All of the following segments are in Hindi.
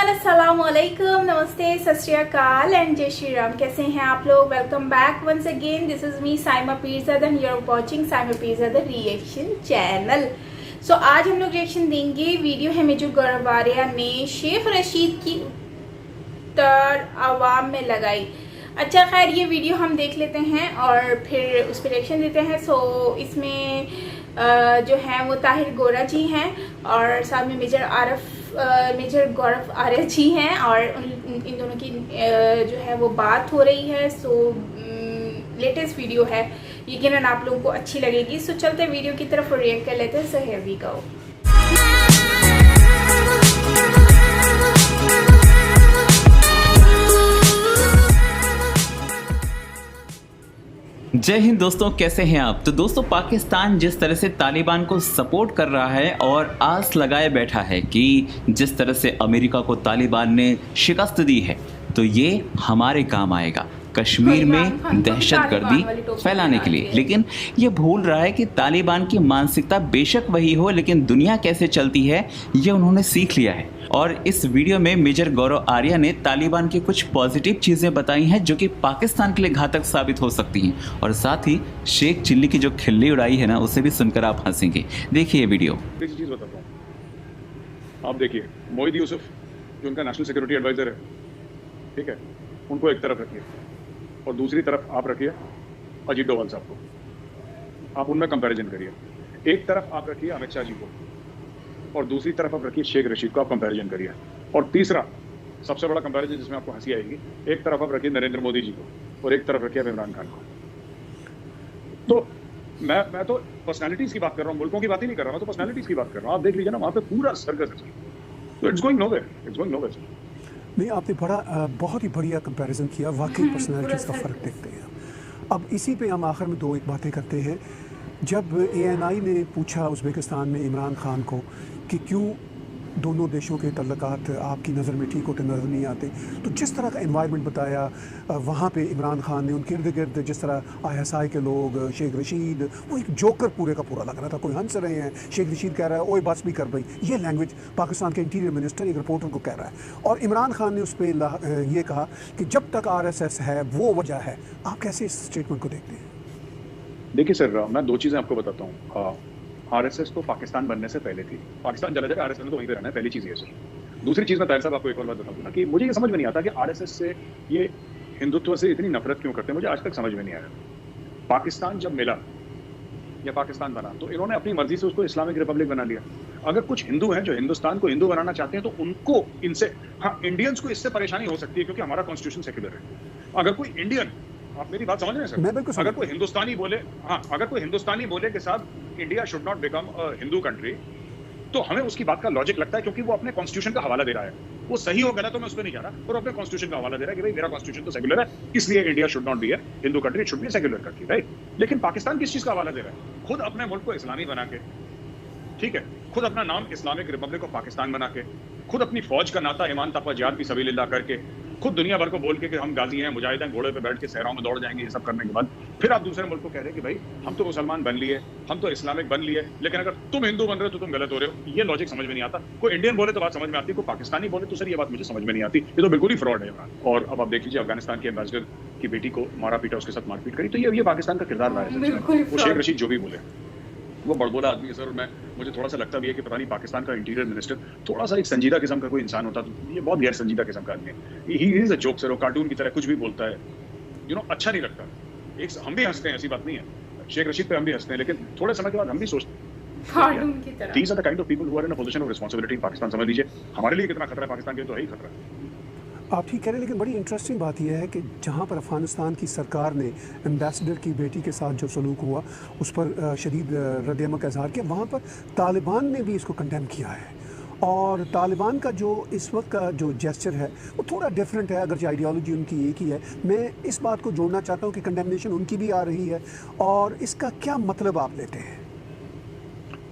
एवरीवन, अस्सलाम वालेकुम, नमस्ते, सत श्री अकाल एंड जय श्री राम। कैसे हैं आप लोग? Welcome back once again. This is me Saima Peerzada and you are watching Saima Peerzada reaction channel. So आज हम लोग रिएक्शन देंगे। वीडियो है मेजर गौरव आर्या ने शेख रशीद की उत्तर आवाम में लगाई। अच्छा खैर, ये वीडियो हम देख लेते हैं और फिर उस पर रिएक्शन देते हैं। सो इसमें जो है वो ताहिर गोरा जी हैं और साथ में मेजर गौरव आर्या जी हैं और इन दोनों की जो है वो बात हो रही है। सो लेटेस्ट वीडियो है, यकीनन आप लोगों को अच्छी लगेगी। सो चलते वीडियो की तरफ रिएक्ट कर लेते हैं। So here we go. जय हिंद दोस्तों, कैसे हैं आप? तो दोस्तों, पाकिस्तान जिस तरह से तालिबान को सपोर्ट कर रहा है और आस लगाए बैठा है कि जिस तरह से अमेरिका को तालिबान ने शिकस्त दी है तो ये हमारे काम आएगा कश्मीर में दहशतगर्दी फैलाने के लिए। लेकिन ये भूल रहा है कि तालिबान की मानसिकता बेशक वही हो, लेकिन दुनिया कैसे चलती है ये उन्होंने सीख लिया है। और इस वीडियो में मेजर गौरव आर्या ने तालिबान की कुछ पॉजिटिव चीज़ें बताई हैं जो कि पाकिस्तान के लिए घातक साबित हो सकती हैं। और साथ ही शेख चिल्ली की जो खिल्ली उड़ाई है ना, उसे भी सुनकर आप हंसेंगे। देखिए ये वीडियो। एक चीज़ बताता हूँ, आप देखिए मोहिद यूसुफ जो उनका नेशनल सिक्योरिटी एडवाइजर है, ठीक है, उनको एक तरफ रखिए और दूसरी तरफ आप रखिए अजीत डोभाल साहब को। आप उनमें कंपैरिजन करिए। एक तरफ आप रखिए अमित शाह जी को और दूसरी तरफ आप रखिए शेख रशीद को। आप कंपैरिजन करिए। और तीसरा सबसे बड़ा कंपैरिजन जिसमें आपको हंसी आएगी, एक तरफ आप रखिए नरेंद्र मोदी जी को और एक तरफ रखिए इमरान खान को। तो मैं तो पर्सनैलिटीज की बात कर रहा हूँ, मुल्कों की बात ही नहीं कर रहा, मैं तो पर्सनैलिटीज की बात कर रहा हूँ। आप देख लीजिए ना, वहाँ पे पूरा सर्कस है। तो it's going nowhere, it's going nowhere. नहीं, आपने बहुत ही बढ़िया कंपैरिजन किया। वाकई पर्सनैलिटीज़ का फ़र्क देखते हैं। अब इसी पे हम आखिर में दो एक बातें करते हैं। जब ANI ने पूछा उज़्बेकिस्तान में इमरान खान को कि क्यों दोनों देशों के तल्लुकात आपकी नज़र में ठीक होते नज़र नहीं आते, तो जिस तरह का एनवायरनमेंट बताया वहाँ पे इमरान खान ने उनके इर्द गिर्द जिस तरह ISI के लोग, शेख रशीद, वो एक जोकर पूरे का पूरा लग रहा था। कोई हंस रहे हैं, शेख रशीद कह रहा है ओए बस भी कर भाई। ये लैंग्वेज पाकिस्तान के इंटीरियर मिनिस्टर एक रिपोर्टर को कह रहा है और इमरान खान ने उस पर ये कहा कि जब तक RSS है वो वजह है। आप कैसे इस स्टेटमेंट को देखते हैं? देखिए सर, मैं दो चीज़ें आपको बताता हूँ। RSS तो पाकिस्तान बनने से पहले थी। पाकिस्तान चला जाएगा, RSS ने तो वहीं पे रहना है। पहली चीज़ ये सर। दूसरी चीज़, मैं ताहिर साहब आपको एक और बात बताऊँ ना कि मुझे ये समझ में नहीं आता कि RSS से ये हिंदुत्व से इतनी नफरत क्यों करते हैं। मुझे आज तक समझ में नहीं आया। पाकिस्तान जब मिला या पाकिस्तान बना तो इन्होंने अपनी मर्जी से उसको इस्लामिक रिपब्लिक बना लिया। अगर कुछ हिंदू हैं जो हिंदुस्तान को हिंदू बनाना चाहते हैं तो उनको इनसे, हाँ, इंडियंस को इससे परेशानी हो सकती है क्योंकि हमारा कॉन्स्टिट्यूशन सेक्युलर है। अगर कोई इंडियन, आप मेरी बात समझ रहे हैं सर? मैं बिल्कुल अगर कोई हिंदुस्तानी बोले, हाँ, अगर कोई हिंदुस्तानी बोले के साथ India should not become a Hindu country, तो हमें उसकी बात का लॉजिक लगता है क्योंकि वो अपने कॉन्स्टिट्यूशन का हवाला दे रहा है। वो सही हो गलत तो मैं उस पर नहीं जा रहा, और अपने कॉन्स्टिट्यूशन का हवाला दे रहा है कि भाई मेरा कॉन्स्टिट्यूशन तो सेक्युलर है, इसलिए India should not be a Hindu country, it should be a secular country, right? लेकिन पाकिस्तान किस चीज का हवाला दे रहा है? खुद अपने मुल्क को इस्लामी बना के, ठीक है, खुद अपना नाम इस्लामिक रिपब्लिक ऑफ पाकिस्तान बना के, खुद अपनी फौज का नाता ईमान तकवा जिहाद फी सबीलिल्लाह करके, खुद दुनिया भर को बोल के कि हम गाजी हैं, मुजाहिद हैं, घोड़े पे बैठ के सहराओं में दौड़ जाएंगे, ये सब करने के बाद फिर आप दूसरे मुल्क को कह रहे हैं कि भाई हम तो मुसलमान बन लिए, हम तो इस्लामिक बन लिए, लेकिन अगर तुम हिंदू बन रहे हो तो तुम गलत हो रहे हो। ये लॉजिक समझ में नहीं आता। कोई इंडियन बोले तो बात समझ में आती है, कोई पाकिस्तानी बोले तो सर ये बात मुझे समझ में नहीं आती। ये तो बिल्कुल ही फ्रॉड है। और अब आप देख लीजिए, अफगानिस्तान के एम्बेसडर की बेटी को मारा पीटा, उसके साथ मारपीट करी, तो ये पाकिस्तान का किरदार रहा है। वो शेख रशीद जो भी बोले, वो बड़बोला आदमी है सर। और मुझे थोड़ा सा लगता भी है कि पता नहीं पाकिस्तान का इंटीरियर मिनिस्टर थोड़ा सा एक संजीदा किस्म का कोई इंसान होता तो ये बहुत गैर संजीदा किस्म का आदमी है। He is a joke sir, वो कार्टून की तरह कुछ भी बोलता है, अच्छा नहीं लगता। एक हम भी हंसते हैं, ऐसी बात नहीं है, शेख रशीद पे हम भी हंसते हैं, लेकिन थोड़े समय के बाद हम भी सोचते हैं these are the kind of people who are in a position of responsibility in Pakistan. समझ लीजिए हमारे लिए कितना खतरा है पाकिस्तान के लिए, तो है ही खतरा है। आप ठीक कह रहे हैं, लेकिन बड़ी इंटरेस्टिंग बात यह है कि जहाँ पर अफ़गानिस्तान की सरकार ने एम्बेसडर की बेटी के साथ जो सलूक हुआ उस पर शदीद रद्द-ए-अमल का इज़हार किया, वहाँ पर तालिबान ने भी इसको कंडेम किया है। और तालिबान का जो इस वक्त का जो जेस्चर है वो थोड़ा डिफरेंट है, अगर आइडियोलॉजी उनकी एक ही है। मैं इस बात को जोड़ना चाहता हूँ कि कंडेमनेशन उनकी भी आ रही है, और इसका क्या मतलब आप लेते हैं?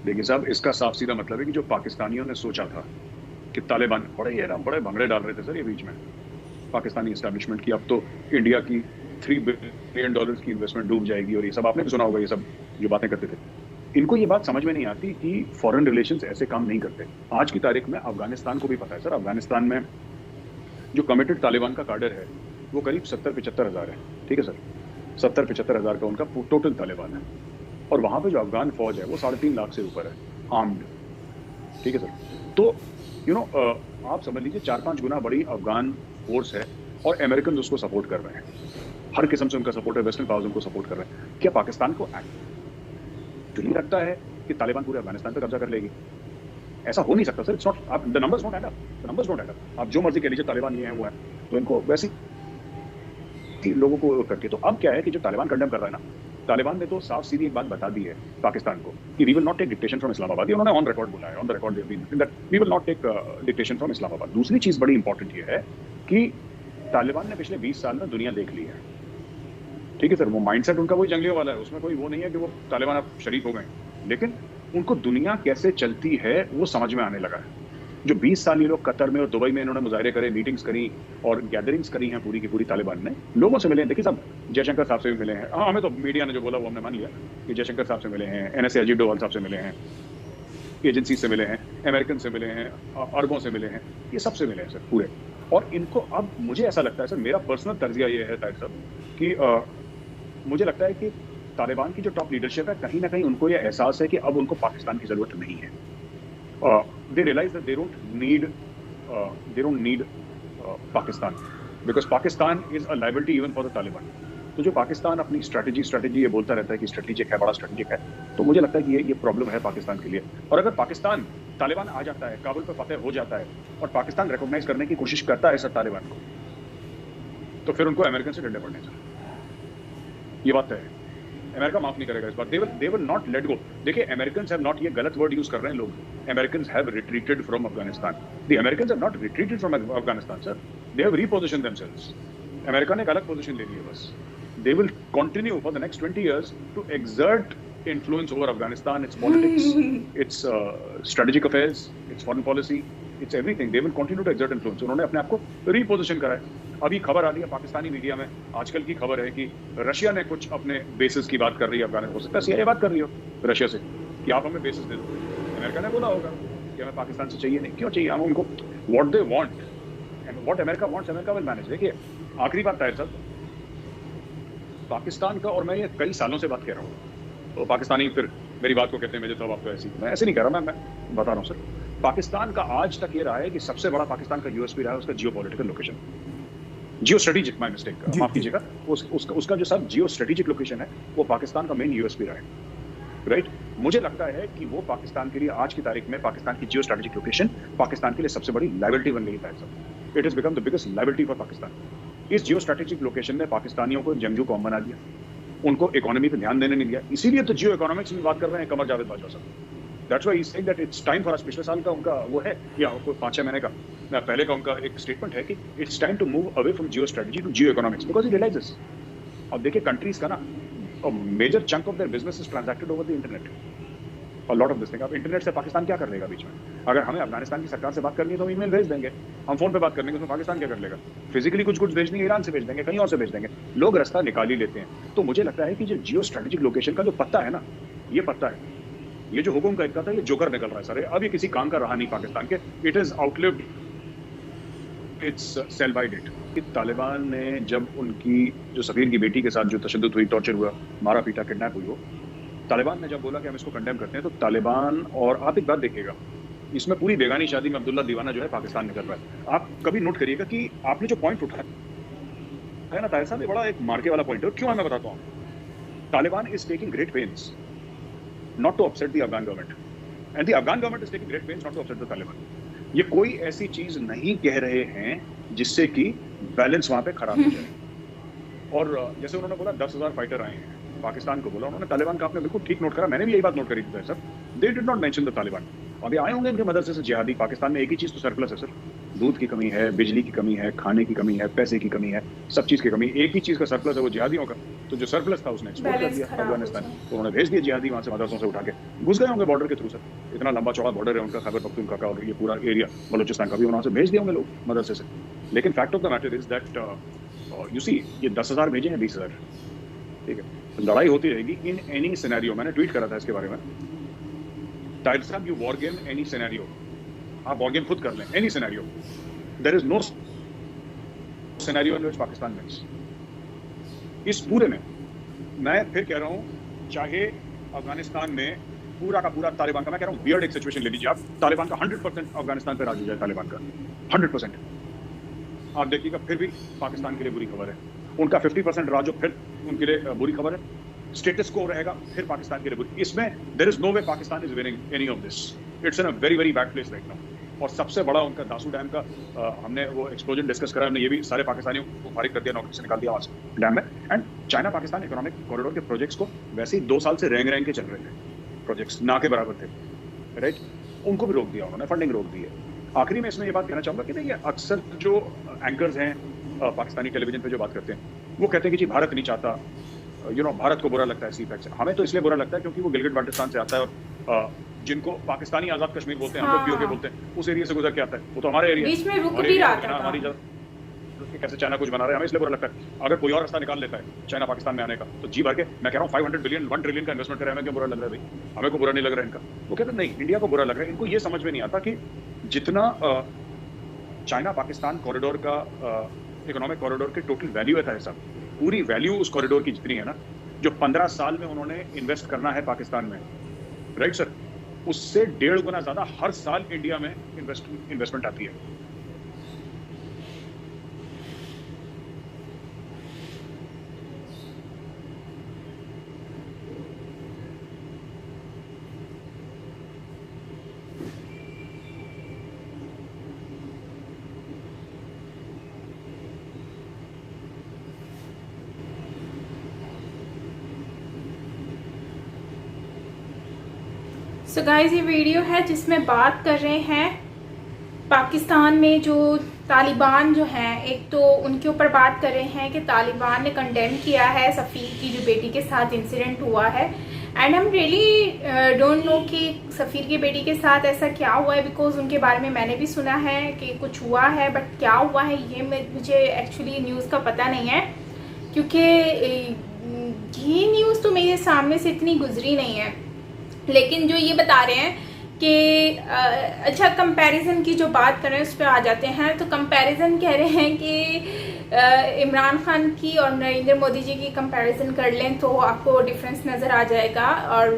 देखिए साहब, इसका साफ सीधा मतलब है कि जो पाकिस्तानियों ने सोचा था कि तालिबान बड़े भंगड़े डाल रहे थे सर ये बीच में पाकिस्तानी एस्टैब्लिशमेंट की, अब तो इंडिया की $3 बिलियन की इन्वेस्टमेंट डूब जाएगी और ये सब आपने भी सुना होगा, ये सब जो बातें करते थे। इनको ये बात समझ में नहीं आती कि फॉरेन रिलेशंस ऐसे काम नहीं करते। आज की तारीख में अफगानिस्तान को भी पता है सर, अफगानिस्तान में जो कमिटेड तालिबान का कार्डर है वो करीब 70-75 हज़ार है, ठीक है सर, 70-75 हज़ार का उनका टोटल तालिबान है। और वहाँ पे जो अफगान फौज है वो 3.5 लाख से ऊपर है आर्म्ड, ठीक है सर। तो आप समझ लीजिए 4-5 गुना बड़ी अफगान फोर्स है और अमेरिकन उसको सपोर्ट कर रहे हैं, हर किस्म से उनका सपोर्ट है, वेस्टर्न पावर्स उनको सपोर्ट कर रहे हैं। क्या पाकिस्तान को जो नहीं लगता है कि तालिबान पूरे अफगानिस्तान पर कब्जा कर लेगी? ऐसा हो नहीं सकता सर, इट्स नॉट, आप the numbers don't add up, the numbers don't add up. आप जो मर्जी कह लीजिए तालिबान ये है वो है, तो इनको वैसे ही लोगों को करके। तो अब क्या है कि जो तालिबान कंडेम कर रहा है ना, तालिबान ने तो साफ सीधी एक बात बता दी है पाकिस्तान को कि we will not take dictation from Islamabad. ये उन्होंने ऑन रिकॉर्ड बोला है, on the record they have been that we will not take dictation from Islamabad. दूसरी चीज बड़ी इंपॉर्टेंट ये है कि तालिबान ने पिछले 20 साल में दुनिया देख ली है, ठीक है सर। वो माइंडसेट उनका वही जंगलियों वाला है, उसमें कोई वो नहीं है कि वो तालिबान अब शरीक हो गए, लेकिन उनको दुनिया कैसे चलती है वो समझ में आने लगा है। जो 20 साल ये लोग कतर में और दुबई में इन्होंने मुजाहरे करे, मीटिंग्स करी और गैदरिंग्स करी हैं पूरी की पूरी, तालिबान ने लोगों से मिले हैं। देखिए साहब, जयशंकर साहब से भी मिले हैं, हाँ हमें तो मीडिया ने जो बोला वो हमने मान लिया कि जयशंकर साहब से मिले हैं, NSA अजीत डोवाल साहब से मिले हैं, एजेंसी से मिले हैं, अमेरिकन से मिले हैं, अरबों से मिले हैं, ये सबसे मिले हैं सर पूरे। और इनको अब मुझे ऐसा लगता है सर, मेरा पर्सनल तर्जिया ये है ताहिर साहब कि मुझे लगता है कि तालिबान की जो टॉप लीडरशिप है, कहीं ना कहीं उनको ये एहसास है कि अब उनको पाकिस्तान की जरूरत नहीं है। They realize that they don't need Pakistan because Pakistan is a liability even for the Taliban. तो जो पाकिस्तान अपनी स्ट्रेटजी ये बोलता रहता है कि स्ट्रेटेजिक है, बड़ा स्ट्रेटेजिक है, तो मुझे लगता है कि ये प्रॉब्लम है पाकिस्तान के लिए। और अगर पाकिस्तान, तालिबान आ जाता है, काबुल पर फतेह हो जाता है और पाकिस्तान रिकॉग्नाइज करने की कोशिश करता है सर तालिबान को, तो फिर उनको अमेरिकन से डंडे पड़ने चाहिए। ये बात है, अमेरिका माफ नहीं करेगा इस बार। They will not let go. देखिए अमेरिकन्स हैव नॉट, ये गलत वर्ड यूज कर रहे हैं लोग, Americans have retreated from Afghanistan. The Americans have not retreated from Afghanistan sir, they have repositioned themselves. America ने एक अलग पोजीशन ले ली है बस। They will continue for the next 20 years to exert influence over Afghanistan, its politics, its strategic affairs, its foreign policy, it's everything. They will continue to exert influence. उन्होंने अपने आप को रीपोजिशन करा है। अभी खबर आ रही है पाकिस्तानी मीडिया में, आजकल की खबर है कि रशिया ने कुछ अपने बेसिस की बात कर रही है अफगानिस्तान। हो सकता है CIA बात कर रही हो रशिया से कि आप हमें बेसिस दे दो। अमेरिका ने बोला होगा कि हमें पाकिस्तान से चाहिए नहीं, क्यों चाहिए हम उनको, what they want and what America wants, America will manage. देखिए आखिरी बात ताहिर साहब, पाकिस्तान का, और मैं ये कई सालों से बात कह रहा हूँ, तो पाकिस्तानी फिर मेरी बात को कहते हैं मेरे तो आपको ऐसी, मैं ऐसे नहीं कह रहा, मैं बता रहा हूँ सर। पाकिस्तान का आज तक ये रहा है कि सबसे बड़ा पाकिस्तान का यूएसपी रहा है उसका जियो political location, geo strategic, my mistake, माफ कीजिएगा, उसका जो सब जियो स्ट्रेटेजिक लोकेशन है वो पाकिस्तान का मेन यूएसपी रहा है, राइट। मुझे लगता है कि वो पाकिस्तान के लिए आज की तारीख में पाकिस्तान की जियो स्ट्रेटेजिक लोकेशन पाकिस्तान के लिए सबसे बड़ी लायबिलिटी बन गई है sir. It has become the biggest liability for Pakistan. इस जियो स्ट्रेटेजिक लोकेशन ने पाकिस्तानियों को जंगजू कौम बना दिया, उनको इकोनॉमी पे ध्यान देने नहीं दिया। इसीलिए तो जियो इकोनॉमिक्स में बात कर रहे हैं कमर जावेद बाजवा साहब। That's why he is saying that it's time for us. पिछले साल का उनका वो है या 5-6 महीने का पहले का उनका एक स्टेटमेंट है कि it's time to move away from geo strategy to geo economics because he realizes. अब देखिए कंट्रीज का ना major chunk of their business is transacted over the internet और लॉट ऑफ दिस थिंग। अब इंटरनेट से पाकिस्तान क्या कर लेगा बीच में? अगर हमें अफगानिस्तान की सरकार से बात करनी है तो ईमेल भेज देंगे, हम फोन पे बात करने उसमें पाकिस्तान क्या कर लेगा? फिजिकली कुछ भेज देंगे, ईरान से भेज देंगे, कहीं और से भेज देंगे, लोग रास्ता निकाल ही लेते हैं। तो मुझे लगता है कि जो जियो स्ट्रेटेजिक लोकेशन का जो पत्ता है ना, ये पत्ता है, ये जो हुकुम का इक्का था, ये जोकर निकल रहा है सर। अब ये किसी काम का रहा नहीं पाकिस्तान के, it is outlived its sell by date. Taliban ने जब उनकी जो सफीर की बेटी के साथ जो तशद्दुद हुई, टॉर्चर हुआ, मारा पीटा, किडनैप हुई, हो तालिबान ने जब बोला कि हम इसको कंडेम करते हैं, तो तालिबान, और आप एक बात देखिएगा, इसमें पूरी बेगानी शादी में अब्दुल्ला दीवाना जो है पाकिस्तान में कर रहा है। आप कभी नोट करिएगा कि आपने जो पॉइंट उठाया है ना ताहिर साहब, ये बड़ा एक मार्के वाला पॉइंट है। क्यों है मैं बताता हूँ। Taliban is taking great pains not to upset the Afghan government and the Afghan government is taking great pains not to upset the Taliban. ये कोई ऐसी चीज नहीं कह रहे हैं जिससे कि बैलेंस वहां पे खराब हो जाए। और जैसे उन्होंने बोला 10,000 फाइटर आए हैं, पाकिस्तान को बोला उन्होंने, तालिबान का आपने बिल्कुल ठीक नोट करा, मैंने भी यही बात नोट करी थी sir. They did not mention the Taliban. अभी आए होंगे इनके मदरसे से जिहादी। पाकिस्तान में एक ही चीज तो सरप्लस है सर, दूध की कमी है, बिजली की कमी है, खाने की कमी है, पैसे की कमी है, सब चीज की कमी। एक ही चीज का सरप्लस है, वो जिहादियों का। तो जो सरप्लस था उसने एक्सपोर्ट कर दिया अफगानिस्तान, तो उन्होंने भेज दिया जिहादी वहां से मदरसों से उठा के। घुस गए होंगे बॉर्डर के थ्रू सर, इतना लंबा चौड़ा बॉर्डर है उनका, खैबर पख्तूनख्वा का और ये पूरा एरिया बलोचिस्तान का भी, वहां से भेज दिए होंगे लोग मदरसे से। लेकिन fact of the matter is that you see, ये 10,000 भेजे हैं 20,000, ठीक है। लड़ाई होती रहेगी इन एनी सिनेरियो। मैंने ट्वीट करा था इसके बारे में, Tahir sahab you war game any scenario, आप वॉर गेम खुद कर लें, any scenario, there is no scenario in which Pakistan wins. इस पूरे में मैं फिर कह रहा हूं, चाहे अफगानिस्तान में पूरा का पूरा तालिबान का, मैं कह रहा हूं वियर्ड एक सिचुएशन ले लीजिए आप, तालिबान का 100% अफगानिस्तान पे राज हो जाए, तालिबान का 100%, आप देखिएगा फिर भी पाकिस्तान के लिए बुरी खबर है। उनका 50% राज हो फिर उनके लिए बुरी खबर है। स्टेटस को रहेगा फिर पाकिस्तान के लिए बुरी। इसमें there is no way Pakistan is winning any of this, it's in a very very bad place right now. और सबसे बड़ा उनका दासू डैम का हमने वो एक्सप्लोजन डिस्कस करा, हमने ये भी सारे पाकिस्तानियों को फारिग कर दिया, नौकरी से निकाल दिया आज डैम में। And China Pakistan economic corridor के प्रोजेक्ट्स को वैसे ही 2 साल से रेंग के चल रहे थे, प्रोजेक्ट्स ना के बराबर थे, राइट, उनको भी रोक दिया उन्होंने, फंडिंग रोक दी है। आखिरी में इसमें ये बात कहना चाहूंगा कि देखिए अक्सर जो एंकर्स हैं पाकिस्तानी टेलीविजन पे जो बात करते हैं, वो कहते हैं कि जी भारत नहीं चाहता, भारत को बुरा लगता है इसी इफेक्ट से। हमें तो इसलिए बुरा लगता है क्योंकि वो गिलगिट बाल्टिस्तान से आता है और जिनको पाकिस्तानी आजाद कश्मीर बोलते हैं, हम लोग पीओके बोलते हैं, उस एरिया से गुजर के आता है, वो तो हमारे एरिया बीच में रुक भी रहा था। हमारी कैसे चाइना कुछ बना रहे हैं, हमें इसलिए बुरा लगता है। अगर कोई और रास्ता निकाल लेता है चाइना पाकिस्तान में आने का तो जी भर के, मैं कह रहा हूँ 500 बिलियन 1 ट्रिलियन का इन्वेस्टमेंट करे, हमें क्यों बुरा लग रहा है भाई, हमें को बुरा नहीं लग रहा है इनका। वो कहते हैं नहीं, इंडिया को बुरा लग रहा है। इनको ये समझ में नहीं आता कि जितना चाइना पाकिस्तान कॉरिडोर का इकोनॉमिक कॉरिडोर की टोटल वैल्यू है साहब, पूरी वैल्यू उस कॉरिडोर की जितनी है ना, जो 15 साल में उन्होंने इन्वेस्ट करना है पाकिस्तान में, राइट सर, उससे 1.5 गुना ज्यादा हर साल इंडिया में इन्वेस्टमेंट आती है। सो गाइस, ये वीडियो है जिसमें बात कर रहे हैं पाकिस्तान में जो तालिबान जो हैं, एक तो उनके ऊपर बात कर रहे हैं कि तालिबान ने कंडेम किया है सफ़ीर की जो बेटी के साथ इंसिडेंट हुआ है। एंड हम रियली डोंट नो कि सफ़ीर की बेटी के साथ ऐसा क्या हुआ है, बिकॉज उनके बारे में मैंने भी सुना है कि कुछ हुआ है, बट क्या हुआ है ये मुझे एक्चुअली न्यूज़ का पता नहीं है, क्योंकि ये न्यूज़ तो मेरे सामने से इतनी गुजरी नहीं है। लेकिन जो ये बता रहे हैं कि अच्छा, कंपैरिजन की जो बात कर रहे हैं उस पर आ जाते हैं। तो कंपैरिजन कह रहे हैं कि इमरान खान की और नरेंद्र मोदी जी की कंपैरिजन कर लें तो आपको डिफरेंस नज़र आ जाएगा। और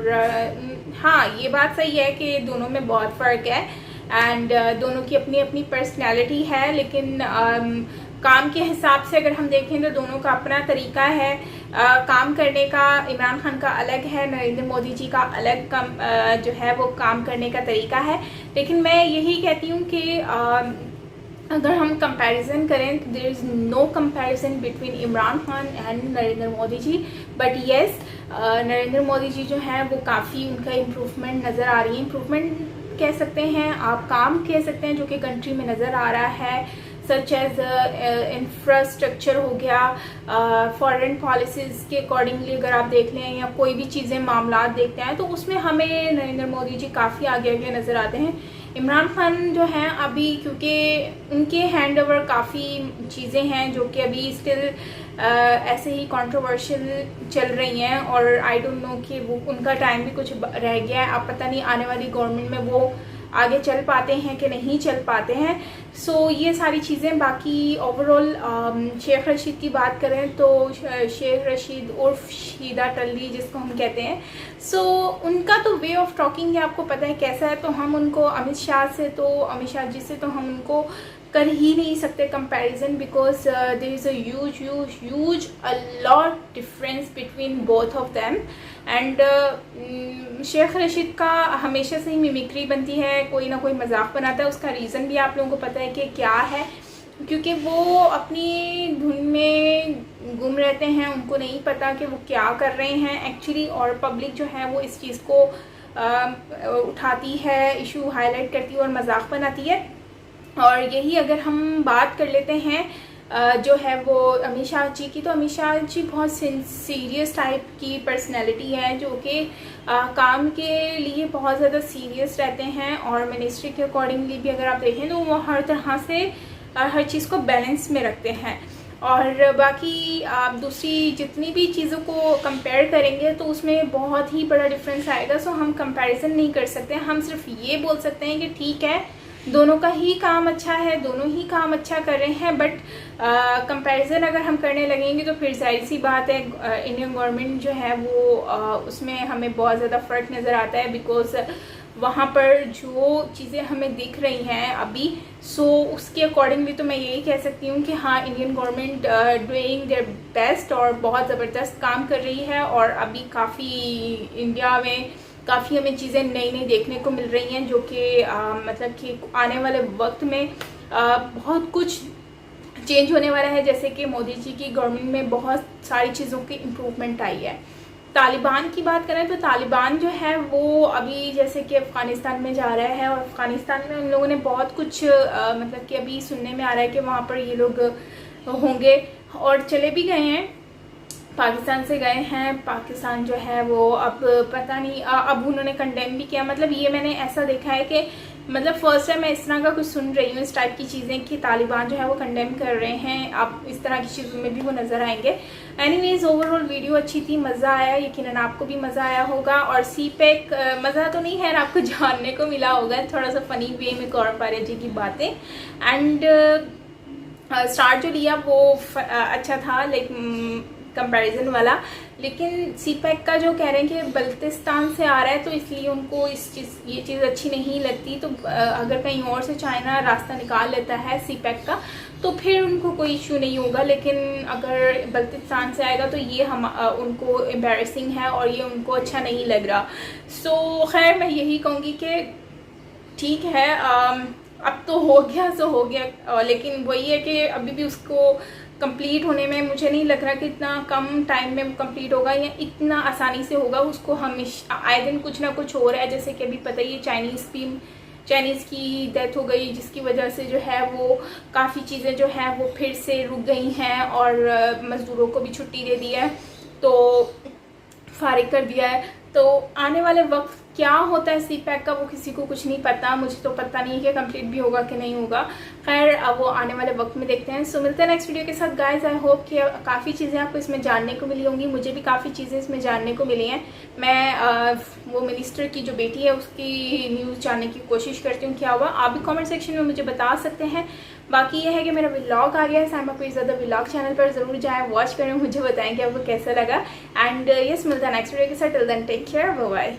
हाँ, ये बात सही है कि दोनों में बहुत फ़र्क है एंड दोनों की अपनी अपनी पर्सनैलिटी है, लेकिन काम के हिसाब से अगर हम देखें तो दोनों का अपना तरीका है काम करने का। इमरान खान का अलग है, नरेंद्र मोदी जी का अलग जो है वो काम करने का तरीका है। लेकिन मैं यही कहती हूँ कि अगर हम कंपैरिजन करें तो there is no comparison between Imran Khan and Narendra Modi ji. But yes, Narendra Modi ji जो हैं वो काफ़ी उनका इम्प्रूवमेंट नज़र आ रही है। इम्प्रूवमेंट कह सकते हैं आप, काम कह सकते हैं जो कि कंट्री में नज़र आ रहा है, सच एज इंफ्रास्ट्रक्चर हो गया, फॉरेन पॉलिसीज़ के अकॉर्डिंगली अगर आप देख लें या कोई भी चीज़ें मामला देखते हैं तो उसमें हमें नरेंद्र मोदी जी काफ़ी आगे आगे नज़र आते हैं। इमरान खान जो हैं अभी, क्योंकि उनके हैंड ओवर काफ़ी चीज़ें हैं जो कि अभी स्टिल ऐसे ही कंट्रोवर्शियल चल रही हैं, और आई डोंट नो कि वो उनका टाइम भी कुछ रह गया है। अब पता नहीं आने वाली गवर्नमेंट में वो आगे चल पाते हैं कि नहीं चल पाते हैं। सो ये सारी चीज़ें, बाकी ओवरऑल शेख रशीद की बात करें तो शेख रशीद उर्फ शीदा टल्ली जिसको हम कहते हैं, सो उनका तो वे ऑफ टॉकिंग आपको पता है कैसा है। तो हम उनको अमित शाह जी से तो हम उनको कर ही नहीं सकते comparison, because there is a huge a lot difference between both of them. And Sheikh Rashid का हमेशा से ही मिमिक्री बनती है, कोई ना कोई मजाक बनाता है। उसका रीज़न भी आप लोगों को पता है कि क्या है, क्योंकि वो अपनी धुन में गुम रहते हैं, उनको नहीं पता कि वो क्या कर रहे हैं एक्चुअली, और पब्लिक जो है वो इस चीज़ को उठाती है, इशू हाईलाइट करती है और मजाक बनाती है। और यही अगर हम बात कर लेते हैं जो है वो अमित शाह जी की, तो अमित शाह जी बहुत सीरियस टाइप की पर्सनैलिटी है जो कि काम के लिए बहुत ज़्यादा सीरियस रहते हैं, और मिनिस्ट्री के अकॉर्डिंगली भी अगर आप देखें तो वो हर तरह से हर चीज़ को बैलेंस में रखते हैं। और बाकी आप दूसरी जितनी भी चीज़ों को कंपेयर करेंगे तो उसमें बहुत ही बड़ा डिफरेंस आएगा। सो हम कंपैरिजन नहीं कर सकते, हम सिर्फ ये बोल सकते हैं कि ठीक है दोनों का ही काम अच्छा है, दोनों ही काम अच्छा कर रहे हैं, बट कंपैरिजन अगर हम करने लगेंगे तो फिर जाहिर सी बात है इंडियन गवर्नमेंट जो है वो उसमें हमें बहुत ज़्यादा फ़र्क नज़र आता है, बिकॉज वहाँ पर जो चीज़ें हमें दिख रही हैं अभी, सो उसके अकॉर्डिंगली तो मैं यही कह सकती हूँ कि हाँ Indian government doing their best और बहुत ज़बरदस्त काम कर रही है। और अभी काफ़ी इंडिया में काफ़ी हमें चीज़ें नई नई देखने को मिल रही हैं जो कि मतलब कि आने वाले वक्त में बहुत कुछ चेंज होने वाला है। जैसे कि मोदी जी की गवर्नमेंट में बहुत सारी चीज़ों की इम्प्रूवमेंट आई है। तालिबान की बात करें तो तालिबान जो है वो अभी जैसे कि अफ़गानिस्तान में जा रहा है और अफ़गानिस्तान में उन लोगों ने बहुत कुछ मतलब कि अभी सुनने में आ रहा है कि वहाँ पर ये लोग होंगे और चले भी गए हैं, पाकिस्तान से गए हैं। पाकिस्तान जो है वो अब पता नहीं अब उन्होंने कंडेम भी किया। मतलब ये मैंने ऐसा देखा है कि मतलब फर्स्ट टाइम मैं इस तरह का कुछ सुन रही हूँ, इस टाइप की चीज़ें कि तालिबान जो है वो कंडेम कर रहे हैं। अब इस तरह की चीज़ों में भी वो नज़र आएंगे। एनीवेज ओवरऑल वीडियो अच्छी थी, मज़ा आया, यकीनन आपको भी मज़ा आया होगा। और CPEC मज़ा तो नहीं है, आपको जानने को मिला होगा थोड़ा सा फ़नी वे में गौरव पारिया जी की बातें। एंड स्टार्ट जो लिया वो अच्छा था लाइक कंपैरिजन वाला, लेकिन CPEC का जो कह रहे हैं कि बल्तिस्तान से आ रहा है तो इसलिए उनको ये चीज़ अच्छी नहीं लगती। तो अगर कहीं और से चाइना रास्ता निकाल लेता है CPEC का तो फिर उनको कोई इशू नहीं होगा, लेकिन अगर बल्तिस्तान से आएगा तो ये उनको एम्बैरेसिंग है और ये उनको अच्छा नहीं लग रहा। सो खैर मैं यही कहूँगी कि ठीक है अब तो हो गया सो हो गया, लेकिन वही है कि अभी भी उसको कंप्लीट होने में मुझे नहीं लग रहा कि इतना कम टाइम में कंप्लीट होगा या इतना आसानी से होगा। उसको हमेशा आए दिन कुछ ना कुछ हो रहा है, जैसे कि अभी पता ही है चाइनीज़ की डेथ हो गई जिसकी वजह से जो है वो काफ़ी चीज़ें जो है वो फिर से रुक गई हैं और मज़दूरों को भी छुट्टी दे दी है, तो फारिग कर दिया है। तो आने वाले वक्त क्या होता है CPEC का वो किसी को कुछ नहीं पता, मुझे तो पता नहीं है कि कंप्लीट भी होगा कि नहीं होगा। खैर अब वो आने वाले वक्त में देखते हैं। सो मिलते हैं नेक्स्ट वीडियो के साथ गाइस। आई होप कि काफ़ी चीज़ें आपको इसमें जानने को मिली होंगी, मुझे भी काफ़ी चीज़ें इसमें जानने को मिली हैं। मैं वो मिनिस्टर की जो बेटी है उसकी न्यूज़ जानने की कोशिश करती हूँ क्या हुआ, आप भी कॉमेंट सेक्शन में मुझे बता सकते हैं। बाकी ये है कि मेरा व्लॉग आ गया है साइमा पीरज़ादा व्लॉग चैनल पर, ज़रूर जाएँ वॉच करें, मुझे बताएं कि आपको कैसा लगा। एंड यस मिलता है नेक्स्ट वीडियो के साथ, till then take care, bye bye.